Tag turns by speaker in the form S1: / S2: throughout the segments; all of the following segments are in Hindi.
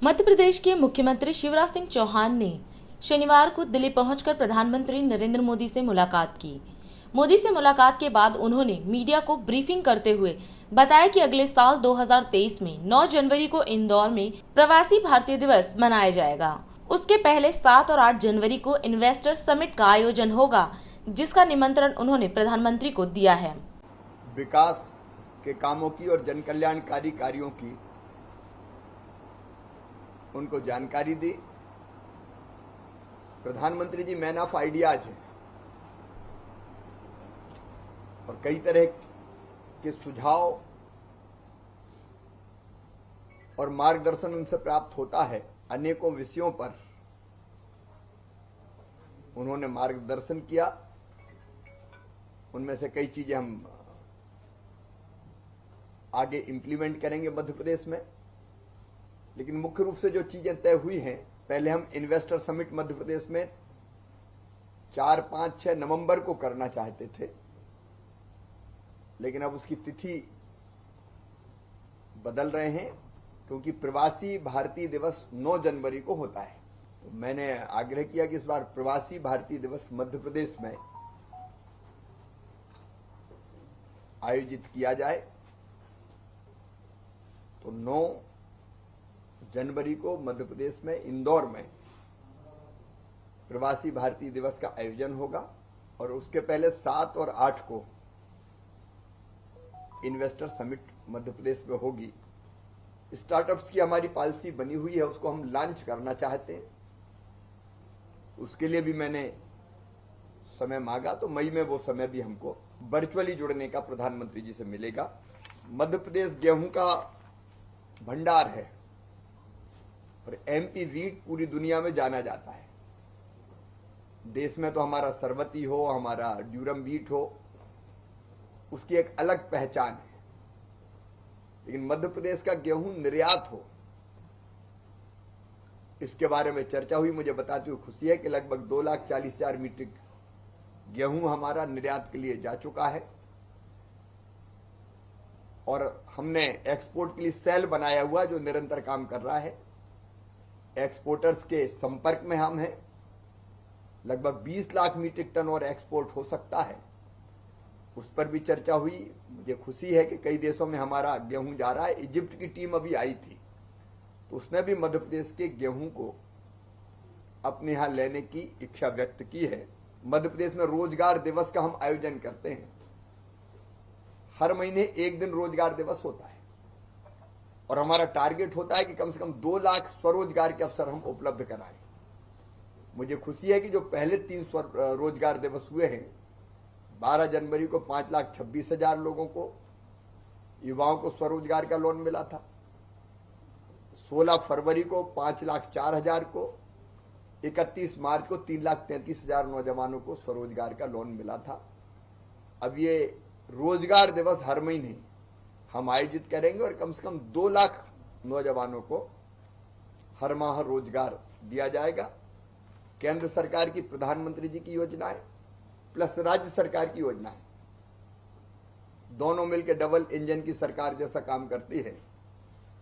S1: मध्य प्रदेश के मुख्यमंत्री शिवराज सिंह चौहान ने शनिवार को दिल्ली पहुंचकर प्रधानमंत्री नरेंद्र मोदी से मुलाकात की। मोदी से मुलाकात के बाद उन्होंने मीडिया को ब्रीफिंग करते हुए बताया कि अगले साल 2023 में 9 जनवरी को इंदौर में प्रवासी भारतीय दिवस मनाया जाएगा। उसके पहले 7 और 8 जनवरी को इन्वेस्टर समिट का आयोजन होगा, जिसका निमंत्रण उन्होंने प्रधानमंत्री को दिया है।
S2: विकास के कामों की और जन कल्याणकारी कार्यों की उनको जानकारी दी। प्रधानमंत्री जी मैन ऑफ आइडियाज हैं और कई तरह के सुझाव और मार्गदर्शन उनसे प्राप्त होता है। अनेकों विषयों पर उन्होंने मार्गदर्शन किया। उनमें से कई चीजें हम आगे इंप्लीमेंट करेंगे मध्य प्रदेश में, लेकिन मुख्य रूप से जो चीजें तय हुई हैं, पहले हम इन्वेस्टर समिट मध्य प्रदेश में 4, 5, 6 नवंबर को करना चाहते थे, लेकिन अब उसकी तिथि बदल रहे हैं क्योंकि प्रवासी भारतीय दिवस 9 जनवरी को होता है। तो मैंने आग्रह किया कि इस बार प्रवासी भारतीय दिवस मध्य प्रदेश में आयोजित किया जाए। तो 9 जनवरी को मध्य प्रदेश में इंदौर में प्रवासी भारतीय दिवस का आयोजन होगा और उसके पहले 7 और 8 को इन्वेस्टर समिट मध्य प्रदेश में होगी। स्टार्टअप्स की हमारी पॉलिसी बनी हुई है, उसको हम लॉन्च करना चाहते हैं। उसके लिए भी मैंने समय मांगा, तो मई में वो समय भी हमको वर्चुअली जुड़ने का प्रधानमंत्री जी से मिलेगा। मध्य प्रदेश गेहूं का भंडार है और एमपी वीट पूरी दुनिया में जाना जाता है। देश में तो हमारा सरवती हो, हमारा ड्यूरम वीट हो, उसकी एक अलग पहचान है, लेकिन मध्य प्रदेश का गेहूं निर्यात हो, इसके बारे में चर्चा हुई। मुझे बताते हुए खुशी है कि लगभग 2,40,000 मीट्रिक गेहूं हमारा निर्यात के लिए जा चुका है और हमने एक्सपोर्ट के लिए सेल बनाया हुआ जो निरंतर काम कर रहा है। एक्सपोर्टर्स के संपर्क में हम हैं। लगभग 20 लाख मीट्रिक टन और एक्सपोर्ट हो सकता है, उस पर भी चर्चा हुई। मुझे खुशी है कि कई देशों में हमारा गेहूं जा रहा है। इजिप्ट की टीम अभी आई थी, तो उसने भी मध्य प्रदेश के गेहूं को अपने यहां लेने की इच्छा व्यक्त की है। मध्य प्रदेश में रोजगार दिवस का हम आयोजन करते हैं। हर महीने एक दिन रोजगार दिवस होता है और हमारा टारगेट होता है कि कम से कम 2 लाख स्वरोजगार के अवसर हम उपलब्ध कराएं। मुझे खुशी है कि जो पहले 3 रोजगार दिवस हुए हैं, 12 जनवरी को 5,26,000 लोगों को, युवाओं को स्वरोजगार का लोन मिला था। 16 फरवरी को 5,04,000 को, 31 मार्च को 3,33,000 नौजवानों को स्वरोजगार का लोन मिला था। अब ये रोजगार दिवस हर महीने हम आयोजित करेंगे और कम से कम 2 लाख नौजवानों को हर माह रोजगार दिया जाएगा। केंद्र सरकार की प्रधानमंत्री जी की योजनाएं प्लस राज्य सरकार की योजनाएं दोनों मिलकर डबल इंजन की सरकार जैसा काम करती है।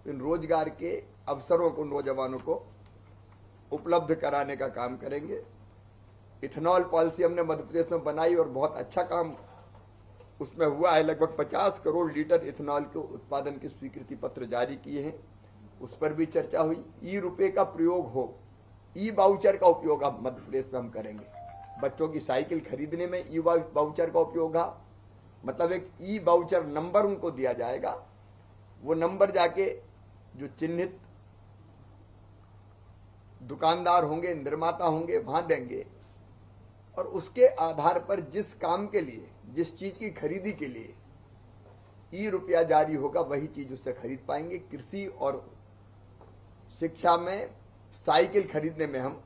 S2: इन रोजगार के अवसरों को नौजवानों को उपलब्ध कराने का काम करेंगे। इथेनॉल पॉलिसी हमने मध्य प्रदेश में बनाई और बहुत अच्छा काम उसमें हुआ है। लगभग 50 करोड़ लीटर इथेनॉल के उत्पादन के स्वीकृति पत्र जारी किए हैं, उस पर भी चर्चा हुई। ई रुपए का प्रयोग हो, ई वाउचर का उपयोग अब मध्य प्रदेश में हम करेंगे। बच्चों की साइकिल खरीदने में ई वाउचर का उपयोग है, मतलब एक ई वाउचर नंबर उनको दिया जाएगा। वो नंबर जाके जो चिन्हित दुकानदार होंगे, निर्माता होंगे, वहां देंगे और उसके आधार पर जिस काम के लिए, जिस चीज की खरीदी के लिए ई रुपया जारी होगा, वही चीज उससे खरीद पाएंगे। कृषि और शिक्षा में साइकिल खरीदने में हम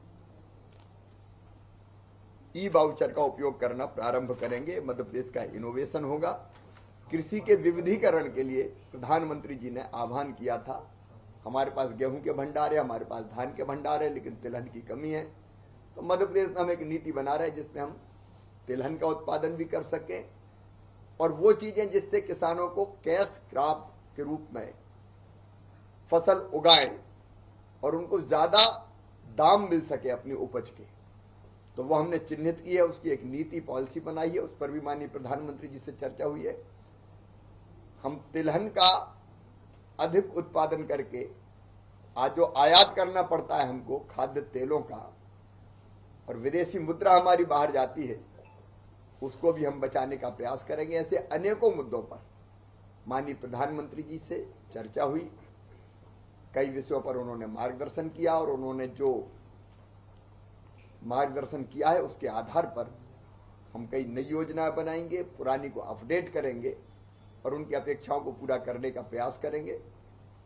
S2: ई वाउचर का उपयोग करना प्रारंभ करेंगे। मध्य प्रदेश का इनोवेशन होगा। कृषि के विविधीकरण के लिए प्रधानमंत्री जी ने आह्वान किया था। हमारे पास गेहूं के भंडार है, हमारे पास धान के भंडार है, लेकिन तिलहन की कमी है। तो मध्य प्रदेश में हम एक नीति बना रहे हैं जिसमें हम तिलहन का उत्पादन भी कर सकें और वो चीजें जिससे किसानों को कैश क्रॉप के रूप में फसल उगाएं और उनको ज्यादा दाम मिल सके अपनी उपज के, तो वो हमने चिन्हित की है। उसकी एक नीति पॉलिसी बनाई है, उस पर भी माननीय प्रधानमंत्री जी से चर्चा हुई है। हम तिलहन का अधिक उत्पादन करके आज जो आयात करना पड़ता है हमको खाद्य तेलों का, और विदेशी मुद्रा हमारी बाहर जाती है, उसको भी हम बचाने का प्रयास करेंगे। ऐसे अनेकों मुद्दों पर माननीय प्रधानमंत्री जी से चर्चा हुई, कई विषयों पर उन्होंने मार्गदर्शन किया, और उन्होंने जो मार्गदर्शन किया है उसके आधार पर हम कई नई योजनाएं बनाएंगे, पुरानी को अपडेट करेंगे और उनकी अपेक्षाओं को पूरा करने का प्रयास करेंगे।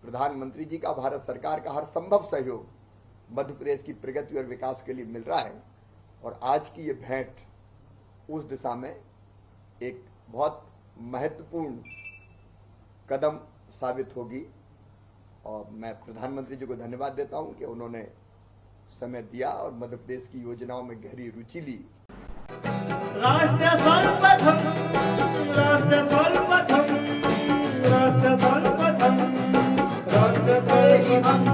S2: प्रधानमंत्री जी का, भारत सरकार का हर संभव सहयोग मध्य प्रदेश की प्रगति और विकास के लिए मिल रहा है, और आज की ये भेंट उस दिशा में एक बहुत महत्वपूर्ण कदम साबित होगी। और मैं प्रधानमंत्री जी को धन्यवाद देता हूं कि उन्होंने समय दिया और मध्य प्रदेश की योजनाओं में गहरी रुचि ली।
S3: राष्ट्र सर्वप्रथम, राष्ट्र सर्वप्रथम, राष्ट्र सर्वप्रथम, राष्ट्र सर्वप्रथम।